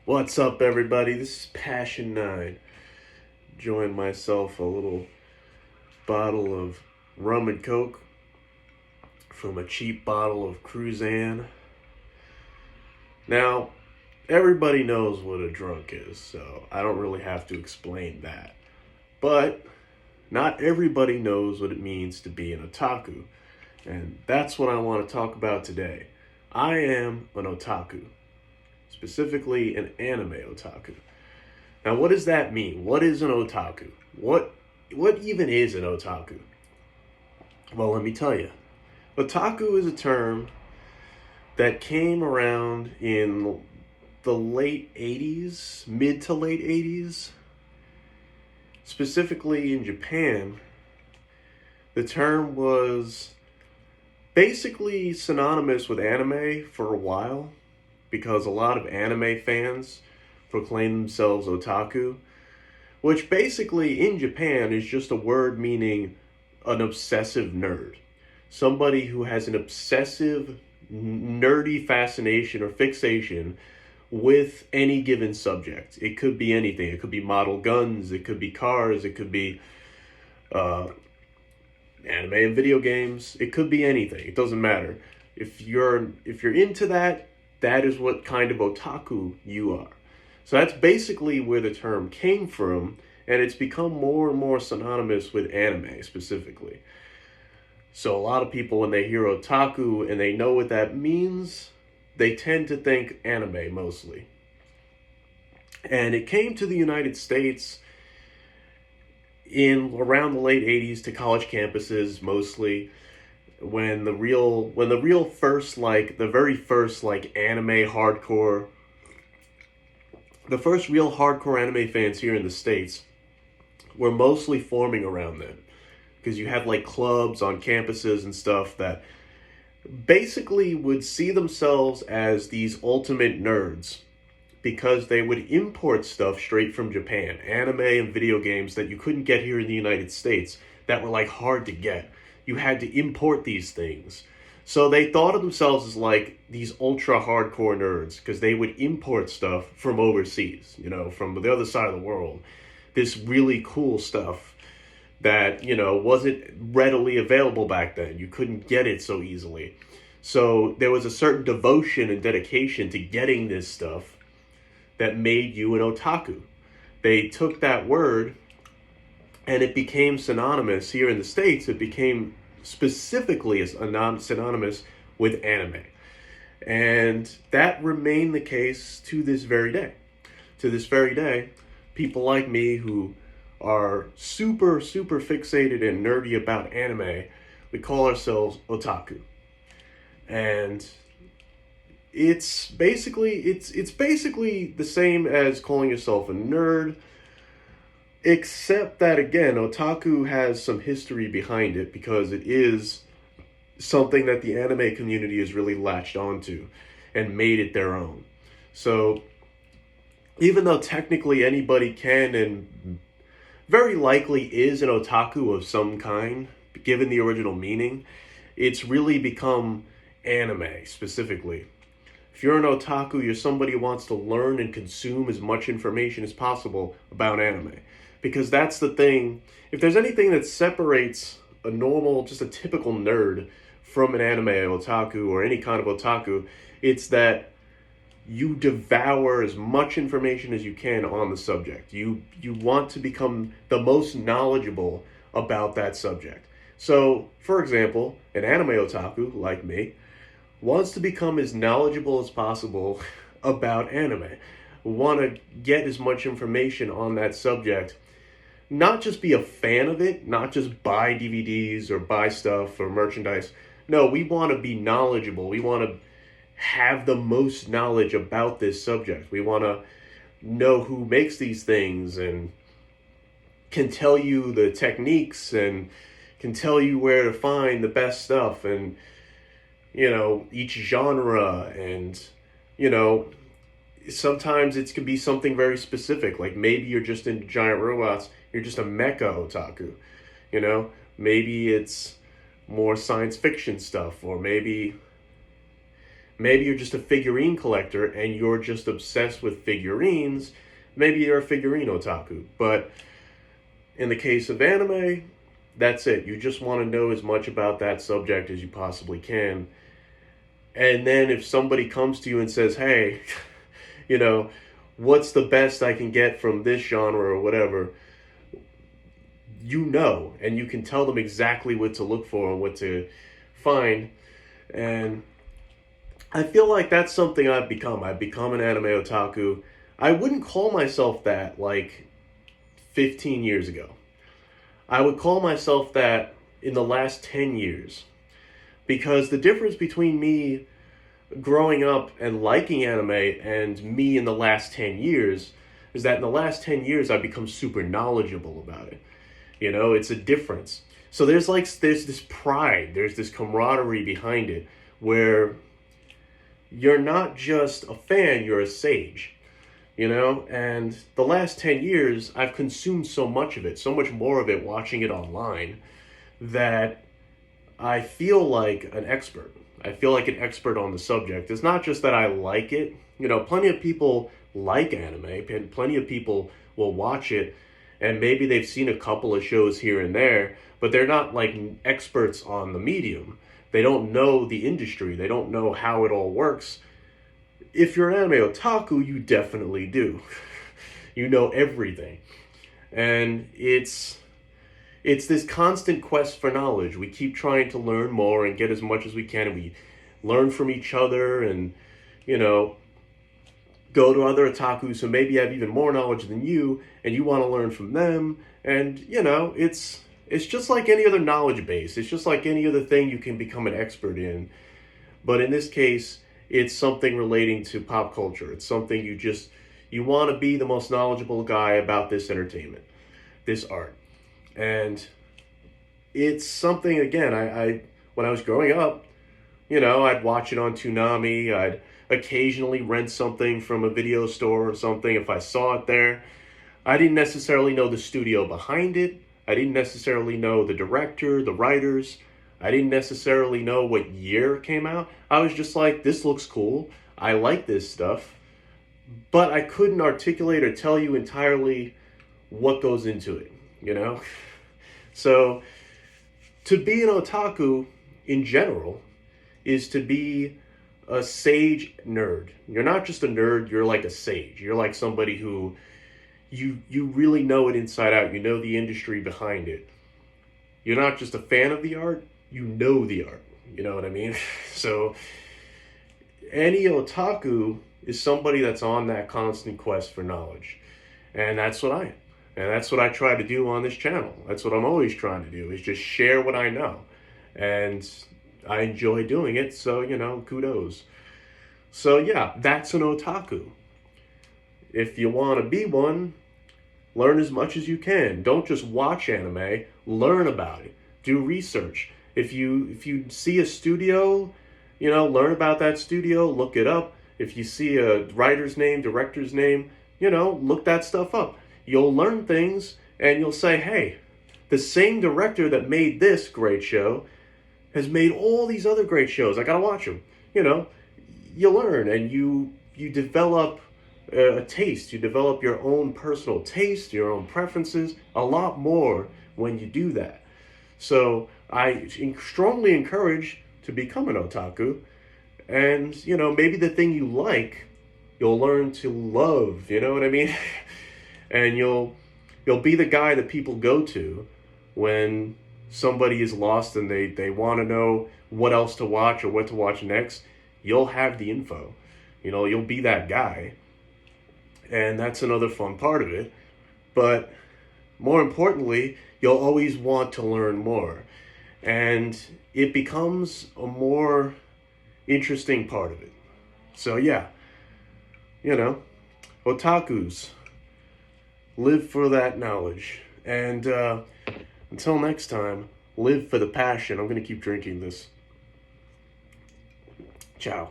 What's up, everybody? This is Passion 9. Enjoying myself a little bottle of rum and coke from a cheap bottle of Cruzan. Now, everybody knows what a drunk is, so I don't really have to explain that. But not everybody knows what it means to be an otaku, and that's what I want to talk about today. I am an otaku, specifically an anime otaku. Now, what does that mean? What is an otaku? What even is an otaku? Well, let me tell you. Otaku is a term that came around in the late 80s, mid to late 80s. Specifically in Japan, the term was basically synonymous with anime for a while because a lot of anime fans proclaim themselves otaku, which basically in Japan is just a word meaning an obsessive nerd. Somebody who has an obsessive, nerdy fascination or fixation with any given subject. It could be anything. It could be model guns, it could be cars, it could be anime and video games. It could be anything. It doesn't matter. If you're into that, that is what kind of otaku you are. So that's basically where the term came from, and it's become more and more synonymous with anime specifically. So a lot of people, when they hear otaku and they know what that means, they tend to think anime mostly. And it came to the United States in around the late 80s to college campuses mostly, when the very first anime hardcore, the first real hardcore anime fans here in the States were mostly forming around then. Because you have like clubs on campuses and stuff that basically would see themselves as these ultimate nerds because they would import stuff straight from Japan, anime and video games that you couldn't get here in the United States that were like hard to get. You had to import these things. So they thought of themselves as like these ultra hardcore nerds because they would import stuff from overseas, from the other side of the world. This really cool stuff that, wasn't readily available back then. You couldn't get it so easily. So there was a certain devotion and dedication to getting this stuff that made you an otaku. They took that word and it became synonymous here in the States. It became specifically as synonymous with anime. And that remained the case to this very day. To this very day, people like me who are super, super fixated and nerdy about anime, we call ourselves otaku. And it's basically the same as calling yourself a nerd, except that again, otaku has some history behind it because it is something that the anime community has really latched onto and made it their own. So even though technically anybody can and very likely is an otaku of some kind, given the original meaning, it's really become anime specifically. If you're an otaku, you're somebody who wants to learn and consume as much information as possible about anime. Because that's the thing, if there's anything that separates a normal, just a typical nerd from an anime otaku or any kind of otaku, it's that you devour as much information as you can on the subject. You want to become the most knowledgeable about that subject. So, for example, an anime otaku, like me, wants to become as knowledgeable as possible about anime. Want to get as much information on that subject. Not just be a fan of it, not just buy DVDs or buy stuff or merchandise. No, we want to be knowledgeable. We want to have the most knowledge about this subject. We want to know who makes these things and can tell you the techniques and can tell you where to find the best stuff and, each genre. And, sometimes it can be something very specific. Like maybe you're just into giant robots. You're just a mecha otaku. Maybe it's more science fiction stuff, or maybe Maybe you're just a figurine collector and you're just obsessed with figurines. Maybe you're a figurine otaku. But in the case of anime, that's it. You just want to know as much about that subject as you possibly can. And then if somebody comes to you and says, hey, you know, what's the best I can get from this genre or whatever, you know, and you can tell them exactly what to look for and what to find. And I feel like that's something I've become. I've become an anime otaku. I wouldn't call myself that like 15 years ago. I would call myself that in the last 10 years. Because the difference between me growing up and liking anime and me in the last 10 years is that in the last 10 years I've become super knowledgeable about it. You know, it's a difference. So there's this pride, there's this camaraderie behind it where you're not just a fan, you're a sage. You know, and the last 10 years I've consumed so much of it, so much more of it watching it online, that I feel like an expert. I feel like an expert on the subject. It's not just that I like it. You know, plenty of people like anime, and plenty of people will watch it, and maybe they've seen a couple of shows here and there, but they're not like experts on the medium. They don't know the industry. They don't know how it all works. If you're an anime otaku, you definitely do. You know everything. And it's this constant quest for knowledge. We keep trying to learn more and get as much as we can, and we learn from each other and, you know, go to other otakus who maybe have even more knowledge than you, and you want to learn from them. And, you know, it's just like any other knowledge base. It's just like any other thing you can become an expert in. But in this case, it's something relating to pop culture. It's something you want to be the most knowledgeable guy about this entertainment, this art. And it's something, again, I when I was growing up, you know, I'd watch it on Toonami. I'd occasionally rent something from a video store or something if I saw it there. I didn't necessarily know the studio behind it. I didn't necessarily know the director, the writers. I didn't necessarily know what year it came out. I was just like, this looks cool. I like this stuff. But I couldn't articulate or tell you entirely what goes into it, you know? So, to be an otaku in general is to be a sage nerd. You're not just a nerd, you're like a sage. You're like somebody who you really know it inside out. You know the industry behind it. You're not just a fan of the art, you know the art. You know what I mean? So any otaku is somebody that's on that constant quest for knowledge. And that's what I am. And that's what I try to do on this channel. That's what I'm always trying to do, is just share what I know. And I enjoy doing it, so, you know, kudos. So yeah, that's an otaku. If you want to be one, learn as much as you can. Don't just watch anime, learn about it. Do research. If you see a studio, you know, learn about that studio, look it up. If you see a writer's name, director's name, you know, look that stuff up. You'll learn things and you'll say, hey, the same director that made this great show has made all these other great shows. I gotta watch them. You know, you learn and you develop a taste. You develop your own personal taste, your own preferences, a lot more when you do that. So I strongly encourage to become an otaku. And, you know, maybe the thing you like, you'll learn to love, you know what I mean? And you'll be the guy that people go to when somebody is lost and they want to know what else to watch or what to watch next. You'll have the info. You know, you'll be that guy. And that's another fun part of it. But more importantly, you'll always want to learn more. And it becomes a more interesting part of it. So yeah, you know, otakus, live for that knowledge. And until next time, live for the passion. I'm going to keep drinking this. Ciao.